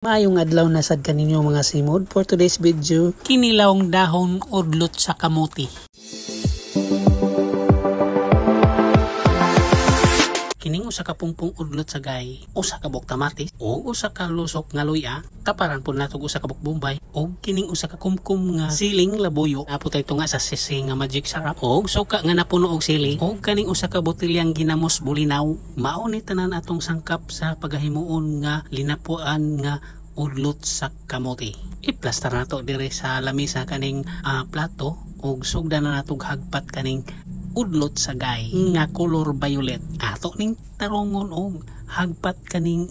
Maayong adlaw na sad kaninyo mga simod. For today's video, kinilawng dahon udlot sa kamuti. Kining usa ka pungpong udlot sa gay, usa ka bok tamatis o usa ka lusok nga luya, kaparan pud nato usa ka bok bombay o kining usa ka kumkum nga siling labuyo. Apo tay tunga sa sisi nga magic sarap o suka nga napuno og sili o kaning usa ka botilyang ginamos bulinaw. Mao ni tanan atong sangkap sa pagahimuon nga linapuan nga udlot sa kamote. Iplastar nato dire sa lamisa kaning plato og sugdan na nato hagpat kaning udlot sa gay nga color violet. Ato ning tarongon og hagpat kaning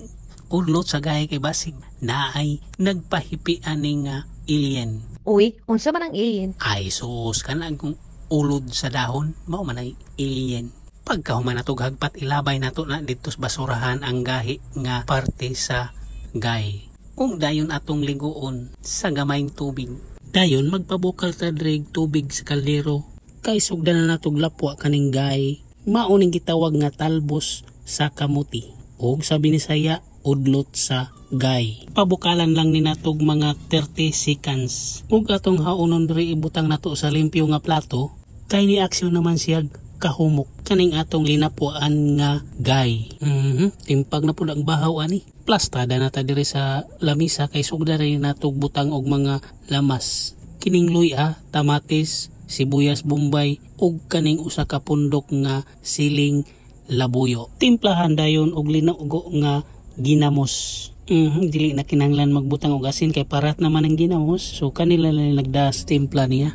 udlot sa gay kay basig naay nagpahipian ning alien. Uy, unsa man ang alien? Ay sus, kanang ulod sa dahon mao man ay alien. Pagkahuman nato hagpat ilabay nato na dito sa basurahan ang gahi nga parte sa gay. Kung dayon atong liguon sa gamayng tubig, dayon magpabukal ta drig tubig sa kaldero kay sugdan na natog lapwa kaning gay. Mao ning gitawag nga talbos sa kamuti ug sa Binisaya udlot sa gay. Pabukalan lang ni natog mga 30 seconds ug atong haonon diri ibutang nato sa limpyo nga plato kay ni aksyon naman siya kahumok kaning atong linapuan nga gay. Timpag na pud ang bahaw ani. Plastada na ta diri sa lamisa kay sugdan rin natog butang og mga lamas. Kining luya, tamatis, sibuyas bombay ug kaning usa ka pundok nga siling labuyo. Timplahan dayon og linugo nga ginamos. Dili na kinahanglan magbutang og asin kay parat naman ang ginamos. So kanila lang nagdas timpla niya.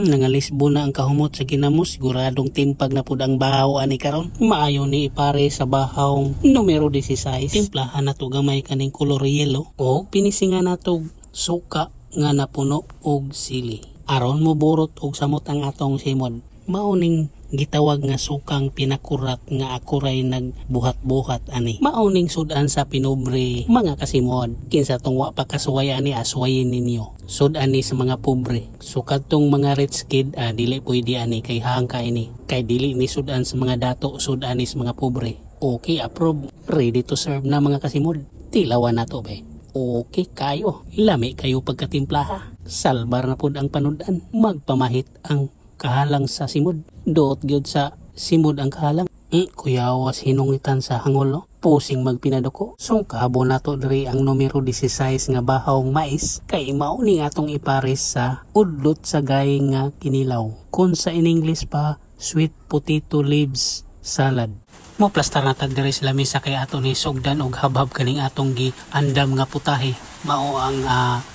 Nangalisbo na ang kahumot sa ginamos. Siguradong timpag na pud ang bahaw ani karon. Maayo ni ipare sa bahaw numero 16. Timplahan nato gamay kaning color yellow o pinisingan nato suka nga napuno og sili. Aron mo burot og samot ang atong simod. Mao ning gitawag nga sukang pinakurat nga akuray nagbuhat-buhat ani. Mao ning sudan sa pinobre mga kasimod. Kinsa tong wa pa kasuway ani aswayin ninyo. Sudan ni sa mga pobre. So kadtong mga rich kid dili pwede ani kay hangka ini. Kay dili ni sudan sa mga dato, sudan ni sa mga pobre. Okay, approve. Ready to serve na mga kasimod. Tilawan nato ba? Okay kayo. Lami kayo pagkatimplaha. Salbar na pud ang panudan. Magpamahit ang kahalang sa simod. Doot gyud sa simod ang kahalang. Kuyawas hinungitan sa hangolo. Pusing magpinaduko. Sungkabo nato diri ang numero 16 nga bahawng mais. Kay mao ni atong ipares sa udlot sa gay nga kinilaw. Kung sa in English pa, sweet potato leaves salad. Mo plastar na ta diri sa lamisa kay ato ni sugdan og habhab kaning atong gi andam nga putahe. Mao ang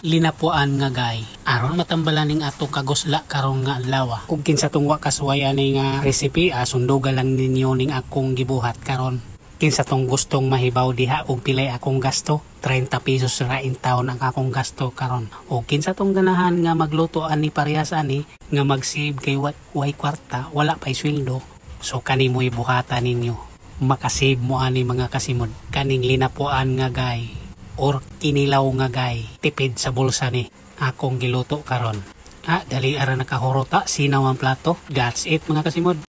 linapuan nga gay. Aron matambalan ning ato kagusla karon nga adlaw. Kung kinsa tong wa kasuwayan ning recipe, sundugan lang ninyo ning akong gibuhat karon. Kinsa tong gustong mahibaw diha og pilay akong gasto, 30 pesos ra in taon ang akong gasto karon. O kinsa tong ganahan nga magluto ani parehas ani nga mag-save kay way kwarta, wala pay sweldo. So kani mo ibuhatan ninyo. Makasave mo ani mga kasimod kaning linapuan nga gay or kinilaw nga gay. Tipid sa bulsa ni akong giluto karon. Dali ara nakahurota sinaw ang plato. That's it mga kasimod.